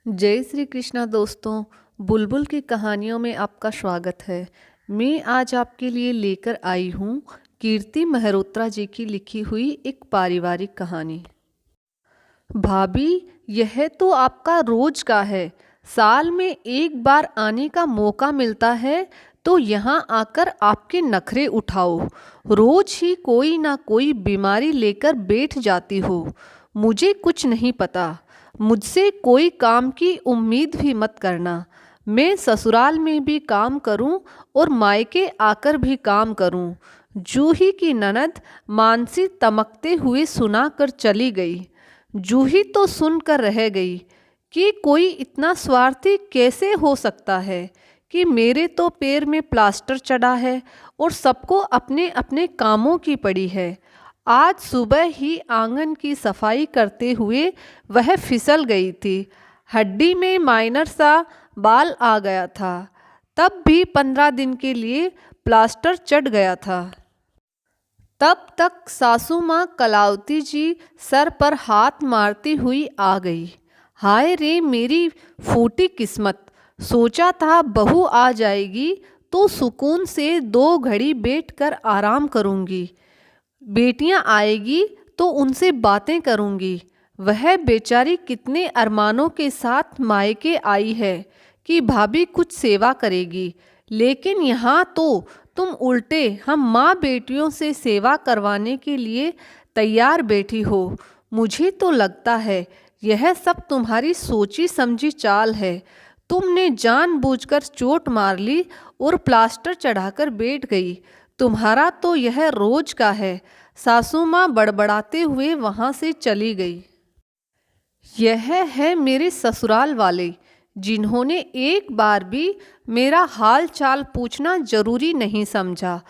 जय श्री कृष्णा दोस्तों। बुलबुल की कहानियों में आपका स्वागत है। मैं आज आपके लिए लेकर आई हूँ कीर्ति मेहरोत्रा जी की लिखी हुई एक पारिवारिक कहानी। भाभी, यह तो आपका रोज का है। साल में एक बार आने का मौका मिलता है तो यहाँ आकर आपके नखरे उठाओ। रोज ही कोई ना कोई बीमारी लेकर बैठ जाती हो। मुझे कुछ नहीं पता। मुझसे कोई काम की उम्मीद भी मत करना। मैं ससुराल में भी काम करूं और मायके आकर भी काम करूं। जूही की ननद मानसी तमकते हुए सुना कर चली गई। जूही तो सुनकर रह गई कि कोई इतना स्वार्थी कैसे हो सकता है कि मेरे तो पैर में प्लास्टर चढ़ा है और सबको अपने अपने कामों की पड़ी है। आज सुबह ही आंगन की सफाई करते हुए वह फिसल गई थी। हड्डी में माइनर सा बाल आ गया था। तब भी 15 दिन के लिए प्लास्टर चढ़ गया था। तब तक सासू माँ कलावती जी सर पर हाथ मारती हुई आ गई। हाय रे मेरी फूटी किस्मत। सोचा था बहू आ जाएगी तो सुकून से 2 घड़ी बैठकर आराम करूंगी। बेटियां आएगी तो उनसे बातें करूंगी। वह बेचारी कितने अरमानों के साथ मायके आई है कि भाभी कुछ सेवा करेगी, लेकिन यहाँ तो तुम उल्टे हम माँ बेटियों से सेवा करवाने के लिए तैयार बैठी हो। मुझे तो लगता है यह सब तुम्हारी सोची समझी चाल है। तुमने जानबूझकर चोट मार ली और प्लास्टर चढ़ाकर बैठ गई। तुम्हारा तो यह रोज का है। सासू माँ बड़बड़ाते हुए वहां से चली गई। यह है मेरे ससुराल वाले, जिन्होंने एक बार भी मेरा हाल चाल पूछना जरूरी नहीं समझा।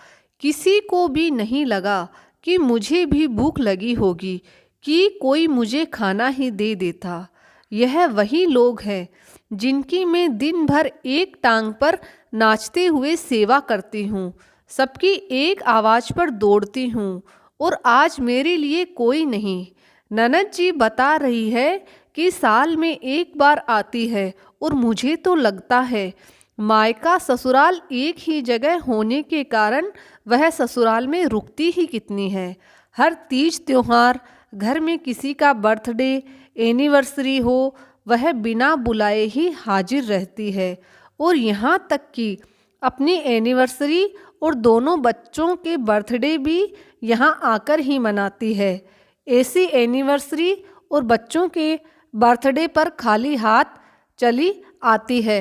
किसी को भी नहीं लगा कि मुझे भी भूख लगी होगी कि कोई मुझे खाना ही दे देता। यह वही लोग हैं जिनकी मैं दिन भर एक टांग पर नाचते हुए सेवा करती हूँ, सबकी एक आवाज़ पर दौड़ती हूँ, और आज मेरे लिए कोई नहीं। ननद जी बता रही है कि साल में एक बार आती है, और मुझे तो लगता है मायका ससुराल एक ही जगह होने के कारण वह ससुराल में रुकती ही कितनी है। हर तीज त्योहार, घर में किसी का बर्थडे एनिवर्सरी हो, वह बिना बुलाए ही हाजिर रहती है। और यहाँ तक कि अपनी एनिवर्सरी और दोनों बच्चों के बर्थडे भी यहाँ आकर ही मनाती है। ऐसी एनिवर्सरी और बच्चों के बर्थडे पर खाली हाथ चली आती है,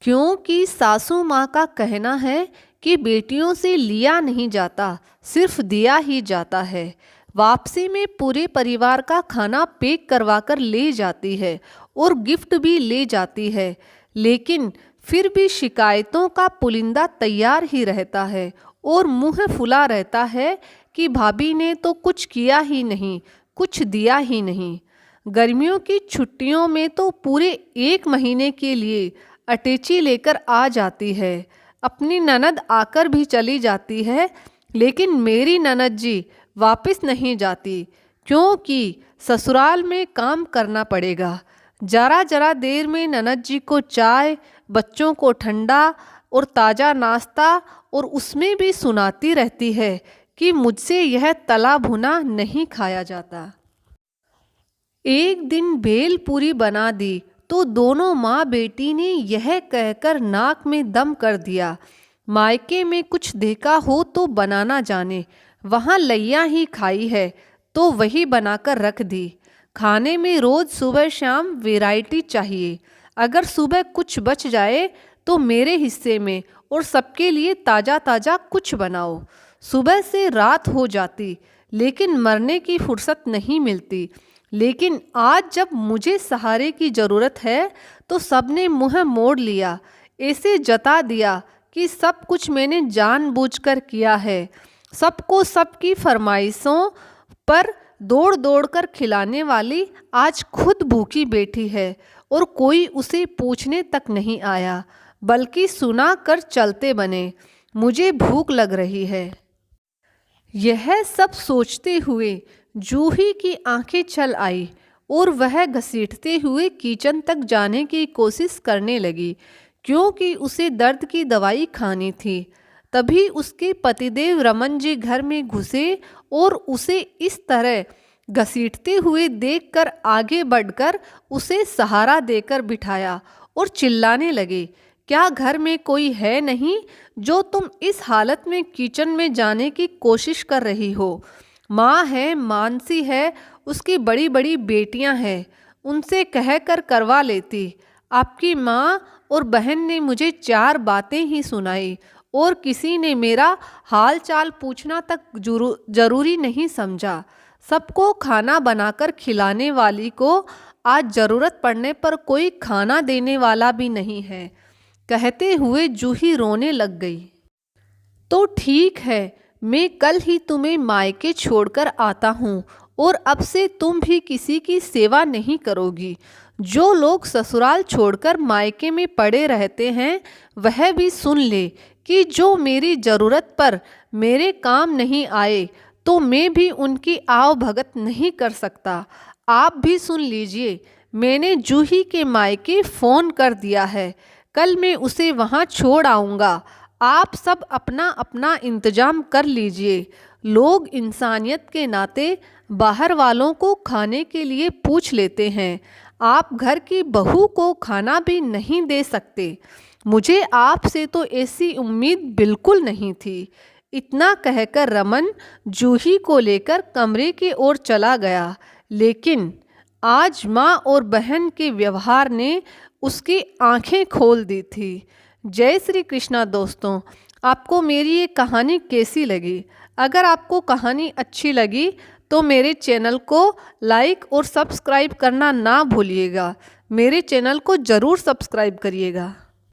क्योंकि सासू माँ का कहना है कि बेटियों से लिया नहीं जाता, सिर्फ दिया ही जाता है। वापसी में पूरे परिवार का खाना पैक करवाकर ले जाती है और गिफ्ट भी ले जाती है, लेकिन फिर भी शिकायतों का पुलिंदा तैयार ही रहता है और मुंह फुला रहता है कि भाभी ने तो कुछ किया ही नहीं, कुछ दिया ही नहीं। गर्मियों की छुट्टियों में तो पूरे 1 महीने के लिए अटैची लेकर आ जाती है। अपनी ननद आकर भी चली जाती है, लेकिन मेरी ननद जी वापस नहीं जाती, क्योंकि ससुराल में काम करना पड़ेगा। जरा जरा देर में ननद जी को चाय, बच्चों को ठंडा और ताज़ा नाश्ता, और उसमें भी सुनाती रहती है कि मुझसे यह तला भुना नहीं खाया जाता। एक दिन भेल पूरी बना दी तो दोनों माँ बेटी ने यह कहकर नाक में दम कर दिया, मायके में कुछ देखा हो तो बनाना जाने। वहाँ लैया ही खाई है तो वही बनाकर रख दी। खाने में रोज सुबह शाम वैरायटी चाहिए। अगर सुबह कुछ बच जाए तो मेरे हिस्से में और सबके लिए ताज़ा ताज़ा कुछ बनाओ। सुबह से रात हो जाती, लेकिन मरने की फुर्सत नहीं मिलती। लेकिन आज जब मुझे सहारे की ज़रूरत है तो सबने मुँह मोड़ लिया। ऐसे जता दिया कि सब कुछ मैंने जानबूझकर किया है। सबको सबकी फरमाइशों पर दौड़ दौड़ कर खिलाने वाली आज खुद भूखी बैठी है, और कोई उसे पूछने तक नहीं आया, बल्कि सुना कर चलते बने। मुझे भूख लग रही है। यह सब सोचते हुए जूही की आंखें चल आई और वह घसीटते हुए किचन तक जाने की कोशिश करने लगी, क्योंकि उसे दर्द की दवाई खानी थी। तभी उसके पतिदेव रमन जी घर में घुसे और उसे इस तरह घसीटते हुए देखकर आगे बढ़कर उसे सहारा देकर बिठाया और चिल्लाने लगे, क्या घर में कोई है नहीं जो तुम इस हालत में किचन में जाने की कोशिश कर रही हो? माँ है, मानसी है, उसकी बड़ी बड़ी बेटियां हैं, उनसे कहकर करवा लेती। आपकी माँ और बहन ने मुझे 4 बातें ही सुनाई और किसी ने मेरा हाल चाल पूछना तक जरूरी नहीं समझा। सबको खाना बनाकर खिलाने वाली को आज जरूरत पड़ने पर कोई खाना देने वाला भी नहीं है। कहते हुए जूही रोने लग गई। तो ठीक है, मैं कल ही तुम्हें मायके छोड़कर आता हूँ और अब से तुम भी किसी की सेवा नहीं करोगी। जो लोग ससुराल छोड़कर मायके में पड़े रहते हैं वह भी सुन ले कि जो मेरी ज़रूरत पर मेरे काम नहीं आए तो मैं भी उनकी आव भगत नहीं कर सकता। आप भी सुन लीजिए, मैंने जूही के मायके फ़ोन कर दिया है, कल मैं उसे वहाँ छोड़ आऊँगा। आप सब अपना अपना इंतजाम कर लीजिए। लोग इंसानियत के नाते बाहर वालों को खाने के लिए पूछ लेते हैं, आप घर की बहू को खाना भी नहीं दे सकते। मुझे आपसे तो ऐसी उम्मीद बिल्कुल नहीं थी। इतना कहकर रमन जूही को लेकर कमरे की ओर चला गया, लेकिन आज माँ और बहन के व्यवहार ने उसकी आंखें खोल दी थी। जय श्री कृष्णा दोस्तों, आपको मेरी ये कहानी कैसी लगी? अगर आपको कहानी अच्छी लगी तो मेरे चैनल को लाइक और सब्सक्राइब करना ना भूलिएगा। मेरे चैनल को ज़रूर सब्सक्राइब करिएगा।